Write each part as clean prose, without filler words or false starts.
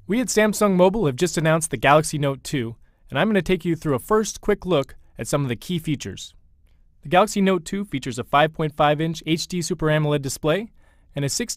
We at Samsung Mobile have just announced the Galaxy Note 2, and I'm going to take you through a first quick look at some of the key features. The Galaxy Note 2 features a 5.5-inch HD Super AMOLED display and a 6.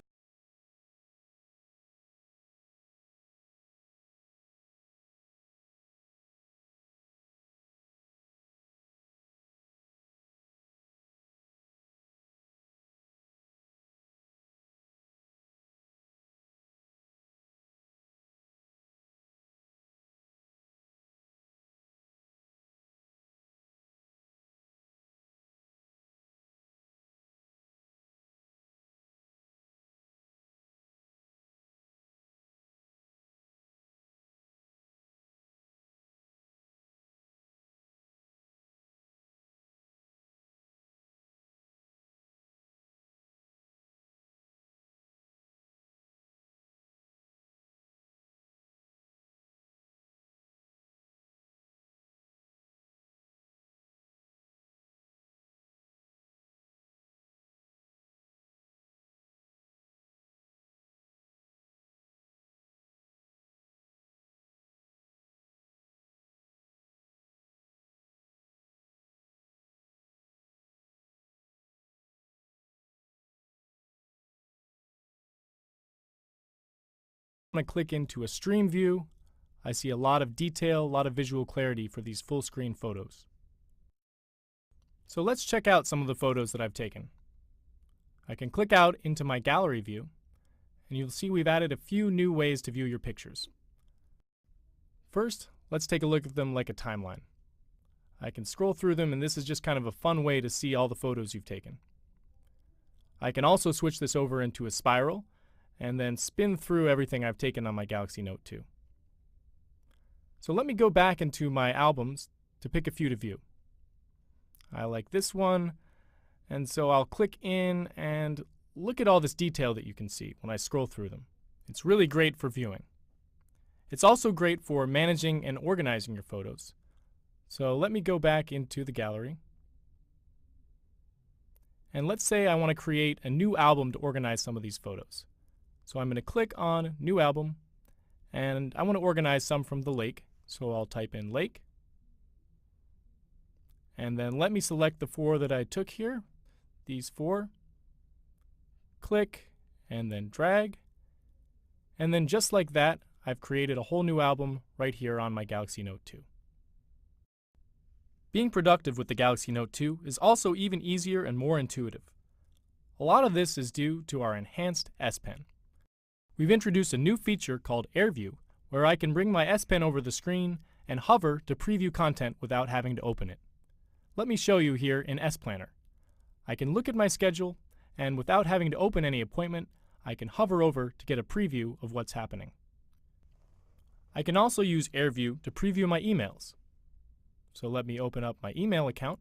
When I click into a stream view, I see a lot of detail, a lot of visual clarity for these full screen photos. So let's check out some of the photos that I've taken. I can click out into my gallery view, and you'll see we've added a few new ways to view your pictures. First, let's take a look at them like a timeline. I can scroll through them, and this is just kind of a fun way to see all the photos you've taken. I can also switch this over into a spiral and then spin through everything I've taken on my Galaxy Note 2. So let me go back into my albums to pick a few to view. I like this one, and so I'll click in and look at all this detail that you can see when I scroll through them. It's really great for viewing. It's also great for managing and organizing your photos. So let me go back into the gallery. And let's say I want to create a new album to organize some of these photos. So I'm going to click on New Album, and I want to organize some from the lake. So I'll type in lake. And then let me select the 4 that I took here, these 4. Click, and then drag. And then just like that, I've created a whole new album right here on my Galaxy Note 2. Being productive with the Galaxy Note 2 is also even easier and more intuitive. A lot of this is due to our enhanced S Pen. We've introduced a new feature called AirView, where I can bring my S Pen over the screen and hover to preview content without having to open it. Let me show you here in S Planner. I can look at my schedule, and without having to open any appointment, I can hover over to get a preview of what's happening. I can also use AirView to preview my emails. So let me open up my email account,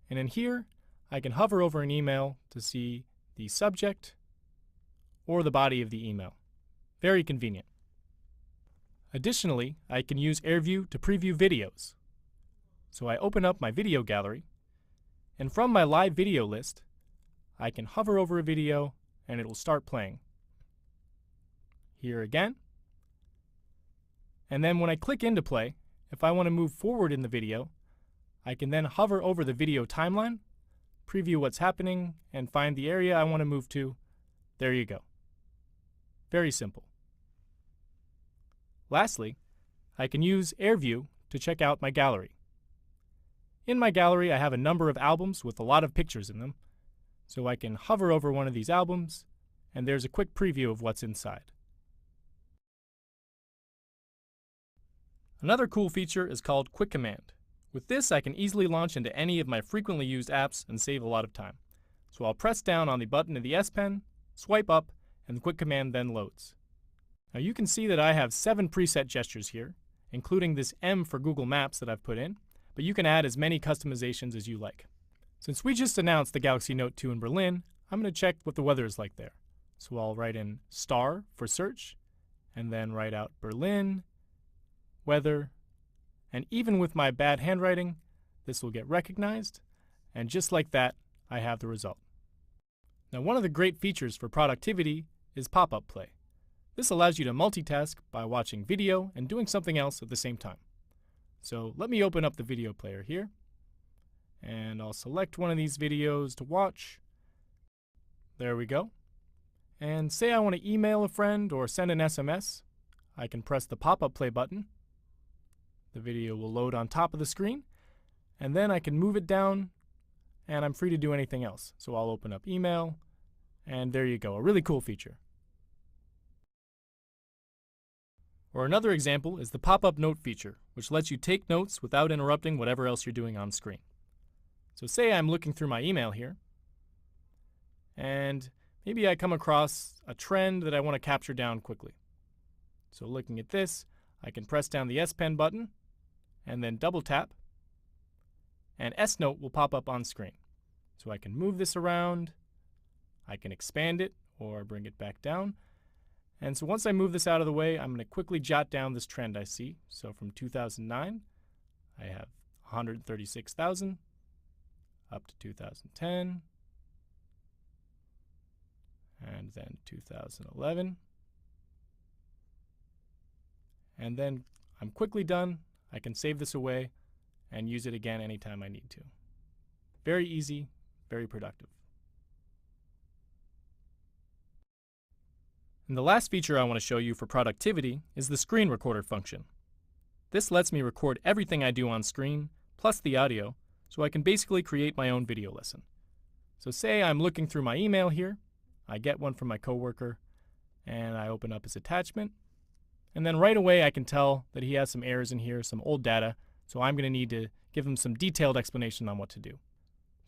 and in here I can hover over an email to see the subject or the body of the email. Very convenient. Additionally, I can use AirView to preview videos. So I open up my video gallery, and from my live video list, I can hover over a video and it will start playing. Here again. And then when I click into play, if I want to move forward in the video, I can then hover over the video timeline, preview what's happening, and find the area I want to move to. There you go. Very simple. Lastly, I can use AirView to check out my gallery. In my gallery, I have a number of albums with a lot of pictures in them, so I can hover over one of these albums, and there's a quick preview of what's inside. Another cool feature is called Quick Command. With this, I can easily launch into any of my frequently used apps and save a lot of time. So I'll press down on the button of the S Pen, swipe up, and the Quick Command then loads. Now you can see that I have 7 preset gestures here, including this M for Google Maps that I've put in, but you can add as many customizations as you like. Since we just announced the Galaxy Note 2 in Berlin, I'm going to check what the weather is like there. So I'll write in star for search, and then write out Berlin, weather, and even with my bad handwriting, this will get recognized, and just like that, I have the result. Now one of the great features for productivity is pop-up play. This allows you to multitask by watching video and doing something else at the same time. So let me open up the video player here, and I'll select one of these videos to watch. There we go. And say I want to email a friend or send an SMS, I can press the pop-up play button. The video will load on top of the screen, and then I can move it down, and I'm free to do anything else. So I'll open up email, and there you go, a really cool feature. Or another example is the pop-up note feature, which lets you take notes without interrupting whatever else you're doing on screen. So say I'm looking through my email here, and maybe I come across a trend that I want to capture down quickly. So looking at this, I can press down the S Pen button, and then double tap, and S Note will pop up on screen. So I can move this around, I can expand it or bring it back down. And so once I move this out of the way, I'm going to quickly jot down this trend I see. So from 2009, I have 136,000 up to 2010, and then 2011. And then I'm quickly done. I can save this away and use it again anytime I need to. Very easy, very productive. And the last feature I want to show you for productivity is the screen recorder function. This lets me record everything I do on screen, plus the audio, so I can basically create my own video lesson. So say I'm looking through my email here, I get one from my coworker, and I open up his attachment, and then right away I can tell that he has some errors in here, some old data, so I'm going to need to give him some detailed explanation on what to do.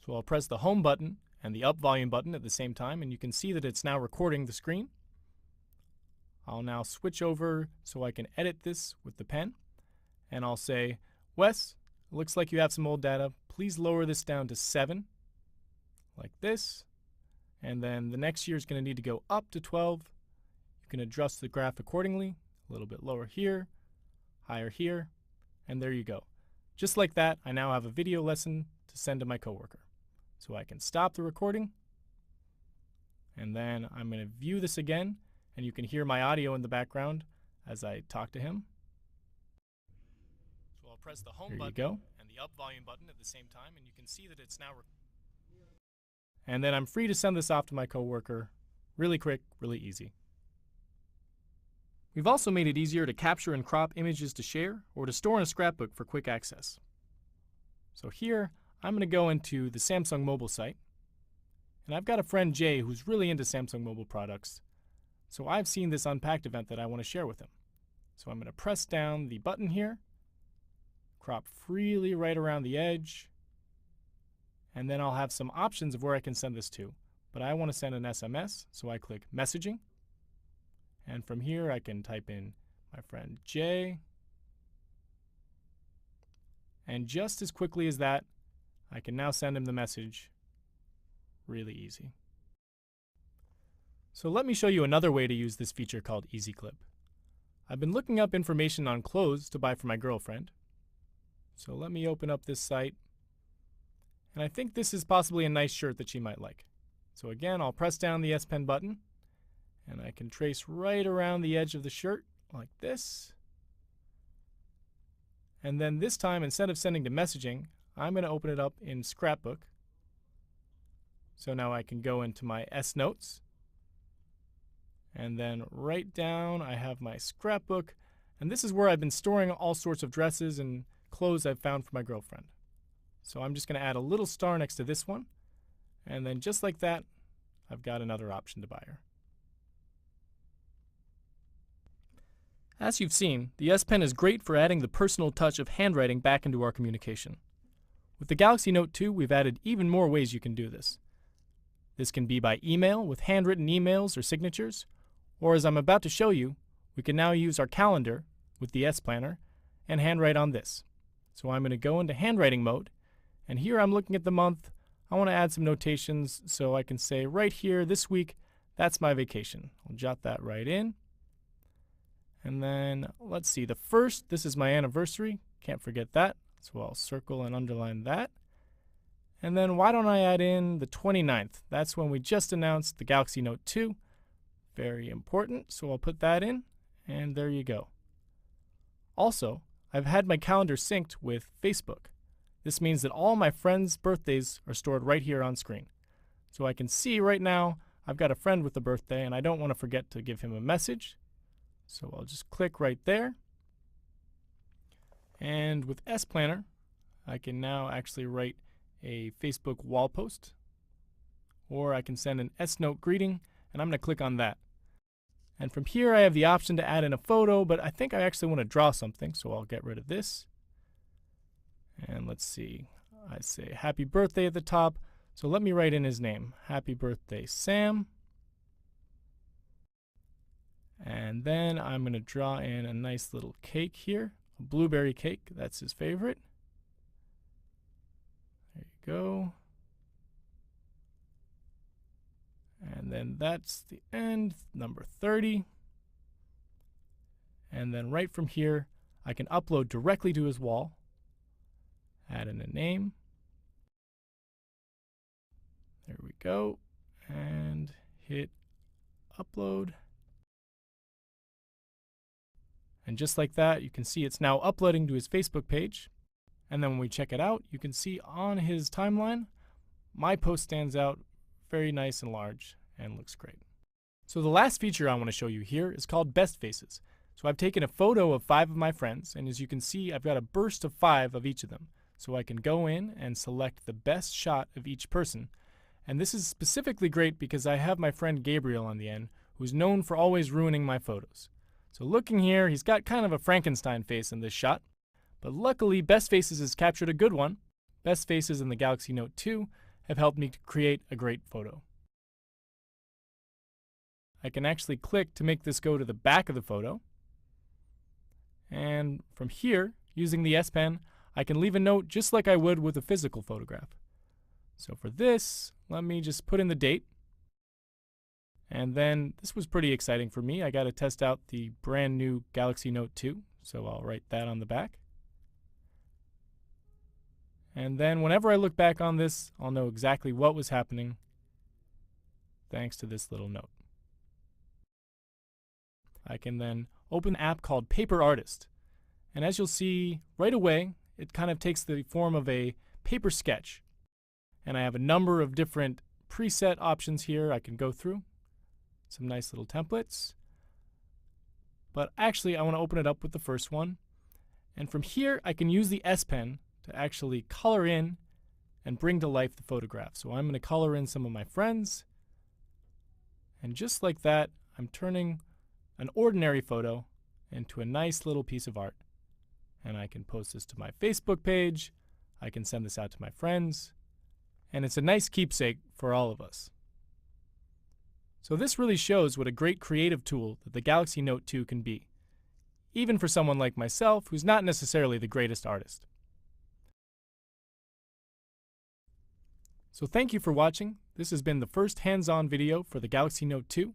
So I'll press the home button and the up volume button at the same time, and you can see that it's now recording the screen. I'll now switch over so I can edit this with the pen, and I'll say, Wes, it looks like you have some old data. Please lower this down to 7, like this, and then the next year is going to need to go up to 12. You can adjust the graph accordingly, a little bit lower here, higher here, and there you go. Just like that, I now have a video lesson to send to my coworker. So I can stop the recording, and then I'm going to view this again, and you can hear my audio in the background as I talk to him. So I'll press the home button and the up volume button at the same time, and you can see that it's now and then I'm free to send this off to my coworker. Really quick, really easy. We've also made it easier to capture and crop images to share or to store in a scrapbook for quick access. So here, I'm going to go into the Samsung mobile site, and I've got a friend Jay who's really into Samsung mobile products. So I've seen this Unpacked event that I want to share with him. So I'm going to press down the button here, crop freely right around the edge, and then I'll have some options of where I can send this to. But I want to send an SMS, so I click Messaging. And from here I can type in my friend Jay. And just as quickly as that, I can now send him the message. Really easy. So let me show you another way to use this feature called Easy Clip. I've been looking up information on clothes to buy for my girlfriend. So let me open up this site. And I think this is possibly a nice shirt that she might like. So again, I'll press down the S Pen button, and I can trace right around the edge of the shirt like this. And then this time, instead of sending to messaging, I'm going to open it up in Scrapbook. So now I can go into my S Notes, and then right down I have my scrapbook, and this is where I've been storing all sorts of dresses and clothes I've found for my girlfriend. So I'm just going to add a little star next to this one, and then just like that, I've got another option to buy her. As you've seen, the S Pen is great for adding the personal touch of handwriting back into our communication. With the Galaxy Note 2, we've added even more ways you can do this. This can be by email with handwritten emails or signatures, or as I'm about to show you, we can now use our calendar with the S Planner and handwrite on this. So I'm going to go into handwriting mode, and here I'm looking at the month. I want to add some notations so I can say right here, this week, that's my vacation. I'll jot that right in. And then, let's see, the 1st, this is my anniversary. Can't forget that. So I'll circle and underline that. And then why don't I add in the 29th? That's when we just announced the Galaxy Note 2. Very important, so I'll put that in, and there you go. Also, I've had my calendar synced with Facebook. This means that all my friends' birthdays are stored right here on screen. So I can see right now I've got a friend with a birthday and I don't want to forget to give him a message. So I'll just click right there. And with S-Planner, I can now actually write a Facebook wall post, or I can send an S-Note greeting, and I'm going to click on that. And from here I have the option to add in a photo, but I think I actually want to draw something, so I'll get rid of this. And let's see, I say happy birthday at the top, so let me write in his name. Happy birthday, Sam. And then I'm going to draw in a nice little cake here, a blueberry cake, that's his favorite. There you go. And then that's the end, number 30. And then right from here, I can upload directly to his wall. Add in a name. There we go. And hit upload. And just like that, you can see it's now uploading to his Facebook page. And then when we check it out, you can see on his timeline, my post stands out very nice and large and looks great. So the last feature I want to show you here is called Best Faces. So I've taken a photo of 5 of my friends, and as you can see, I've got a burst of 5 of each of them. So I can go in and select the best shot of each person. And this is specifically great because I have my friend Gabriel on the end, who's known for always ruining my photos. So looking here, he's got kind of a Frankenstein face in this shot. But luckily, Best Faces has captured a good one. Best Faces in the Galaxy Note 2 have helped me to create a great photo. I can actually click to make this go to the back of the photo. And from here, using the S Pen, I can leave a note just like I would with a physical photograph. So for this, let me just put in the date. And then this was pretty exciting for me. I got to test out the brand new Galaxy Note 2, so I'll write that on the back. And then whenever I look back on this, I'll know exactly what was happening thanks to this little note. I can then open an app called Paper Artist. And as you'll see right away, it kind of takes the form of a paper sketch. And I have a number of different preset options here I can go through. Some nice little templates. But actually, I want to open it up with the first one. And from here, I can use the S Pen to actually color in and bring to life the photograph. So I'm going to color in some of my friends. And just like that, I'm turning an ordinary photo into a nice little piece of art. And I can post this to my Facebook page. I can send this out to my friends. And it's a nice keepsake for all of us. So this really shows what a great creative tool that the Galaxy Note 2 can be, even for someone like myself who's not necessarily the greatest artist. So thank you for watching. This has been the first hands-on video for the Galaxy Note 2.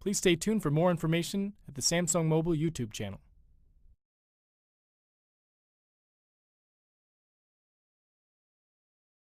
Please stay tuned for more information at the Samsung Mobile YouTube channel.